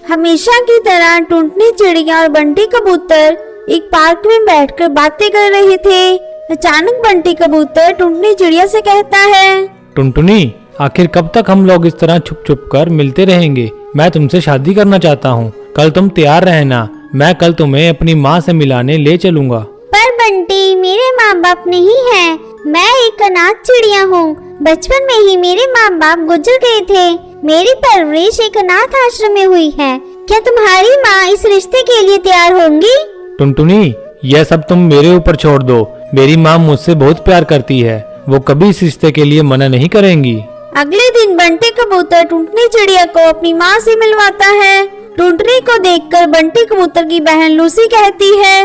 हमेशा की तरह टुनटुनी चिड़िया और बंटी कबूतर एक पार्क में बैठकर बातें कर रहे थे। अचानक बंटी कबूतर टुनटुनी चिड़िया से कहता है, टुनटुनी, आखिर कब तक हम लोग इस तरह छुप छुप कर मिलते रहेंगे? मैं तुमसे शादी करना चाहता हूँ। कल तुम तैयार रहना, मैं कल तुम्हें अपनी माँ से मिलाने ले चलूंगा। पर बंटी, मेरे माँ बाप नहीं है, मैं एक अनाथ चिड़िया हूँ। बचपन में ही मेरे माँ बाप गुजर गए थे। मेरी परवरिश एक अनाथ आश्रम में हुई है। क्या तुम्हारी माँ इस रिश्ते के लिए तैयार होंगी? टुनटुनी, यह सब तुम मेरे ऊपर छोड़ दो। मेरी माँ मुझसे बहुत प्यार करती है, वो कभी इस रिश्ते के लिए मना नहीं करेंगी। अगले दिन बंटी कबूतर टुनटुनी चिड़िया को अपनी माँ से मिलवाता है। टुनटुनी को देखकर बंटी कबूतर की बहन लूसी कहती है,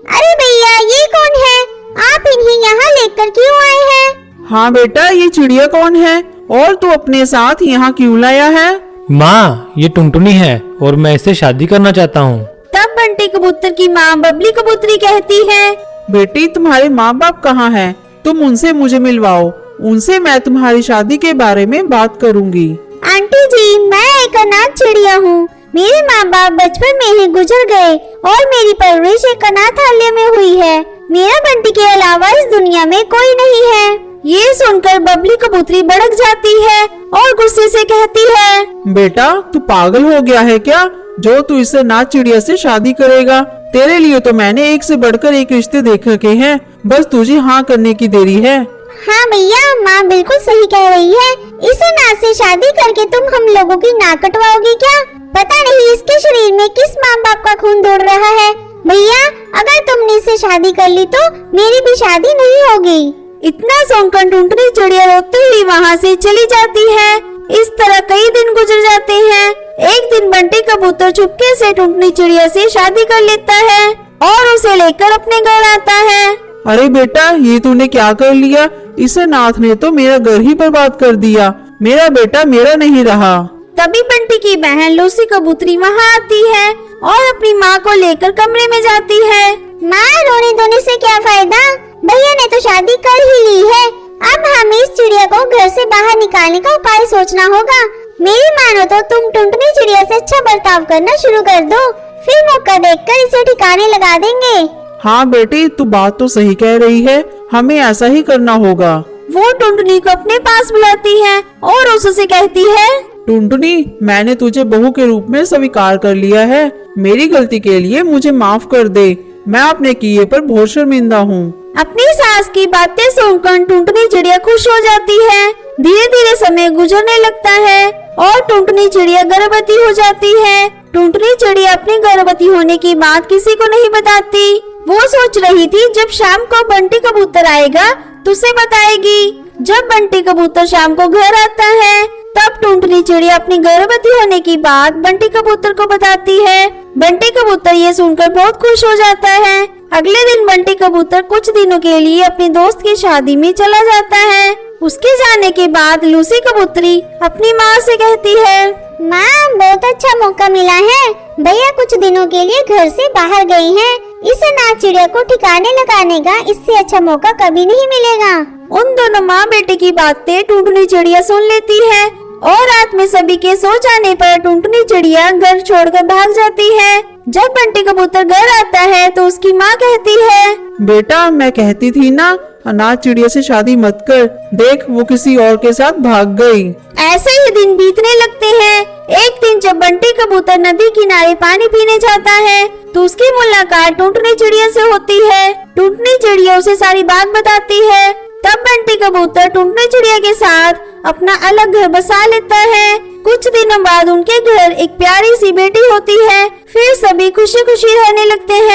अरे भैया, ये कौन है? आप इन्हें यहाँ लेकर क्यों आए हैं? हाँ बेटा, ये चिड़िया कौन है और तू अपने साथ यहाँ क्यों लाया है? माँ, ये टुनटुनी है और मैं इससे शादी करना चाहता हूँ। तब बंटी कबूतर की माँ बबली कबूतरी कहती है, बेटी, तुम्हारे माँ बाप कहाँ हैं? तुम उनसे मुझे मिलवाओ, उनसे मैं तुम्हारी शादी के बारे में बात करूँगी। आंटी जी, मैं एक अनाथ चिड़िया हूँ। मेरे माँ बाप बचपन में ही गुजर गए और मेरी परवरिश एक अनाथालय में हुई है। मेरा बंटी के अलावा इस दुनिया में कोई नहीं है। ये सुनकर बबली कबूतरी भड़क जाती है और गुस्से से कहती है, बेटा, तू पागल हो गया है क्या, जो तू इस अनाथ चिड़िया से शादी करेगा? तेरे लिए तो मैंने एक से बढ़कर एक रिश्ते देख रखे हैं, बस तुझे हाँ करने की देरी है। हाँ भैया, माँ बिल्कुल सही कह रही है। इस अनाथ से शादी करके तुम हम लोगों की नाक कटवाओगी क्या? पता नहीं इसके शरीर में किस माँ बाप का खून दौड़ रहा है। भैया, अगर तुमने इससे शादी कर ली तो मेरी भी शादी नहीं होगी। इतना सुनकर टुनटुनी चिड़िया रोते हुए वहाँ से चली जाती है। इस तरह कई दिन गुजर जाते हैं। एक दिन बंटी कबूतर चुपके से टुनटुनी चिड़िया से शादी कर लेता है और उसे लेकर अपने घर आता है। अरे बेटा, ये तूने क्या कर लिया? इस अनाथ ने तो मेरा घर ही बर्बाद कर दिया। मेरा बेटा मेरा नहीं रहा। तभी बंटी की बहन लूसी कबूतरी वहाँ आती है और अपनी माँ को लेकर कमरे में जाती है। माँ, रोने धोने से क्या फायदा? भैया ने तो शादी कर ही ली है। अब हमें इस चिड़िया को घर से बाहर निकालने का उपाय सोचना होगा। मेरी मानो तो तुम टुनटुनी चिड़िया से अच्छा बर्ताव करना शुरू कर दो, फिर मौका देखकर इसे ठिकाने लगा देंगे। हाँ बेटी, तू बात तो सही कह रही है, हमें ऐसा ही करना होगा। वो टुनटुनी को अपने पास बुलाती है और उससे कहती है, टुनटुनी, मैंने तुझे बहू के रूप में स्वीकार कर लिया है। मेरी गलती के लिए मुझे माफ कर दे। मैं अपने किए पर बहुत शर्मिंदा हूँ। अपनी सास की बातें सुनकर टुनटुनी चिड़िया खुश हो जाती है। धीरे धीरे समय गुजरने लगता है और टुनटुनी चिड़िया गर्भवती हो जाती है। टुनटुनी चिड़िया अपने गर्भवती होने की बात किसी को नहीं बताती। वो सोच रही थी जब शाम को बंटी कबूतर आएगा तो उसे बताएगी। जब बंटी कबूतर शाम को घर आता है तब टुनटुनी चिड़िया अपनी गर्भवती होने की बात बंटी कबूतर को बताती है। बंटी कबूतर ये सुनकर बहुत खुश हो जाता है। अगले दिन बंटी कबूतर कुछ दिनों के लिए अपने दोस्त की शादी में चला जाता है। उसके जाने के बाद लूसी कबूतरी अपनी माँ से कहती है, माँ, बहुत अच्छा मौका मिला है। भैया कुछ दिनों के लिए घर से बाहर गई हैं। इस अनाथ चिड़िया को ठिकाने लगाने का इससे अच्छा मौका कभी नहीं मिलेगा। उन दोनों माँ बेटे की बातें टुनटुनी चिड़िया सुन लेती है और रात में सभी के सो जाने पर टुनटुनी चिड़िया घर छोड़कर भाग जाती है। जब बंटी कबूतर घर आता है तो उसकी माँ कहती है, बेटा, मैं कहती थी ना, अनाथ चिड़िया से शादी मत कर। देख, वो किसी और के साथ भाग गई। ऐसे ही दिन बीतने लगते हैं। एक दिन जब बंटी कबूतर नदी किनारे पानी पीने जाता है तो उसकी मुलाकात टुनटुनी चिड़िया से होती है। टुनटुनी चिड़िया उसे सारी बात बताती है। तब बंटी कबूतर टुनटुनी चिड़िया के साथ अपना अलग घर बसा लेता है। कुछ दिनों बाद उनके घर एक प्यारी सी बेटी होती है। फिर सभी खुशी खुशी रहने लगते हैं।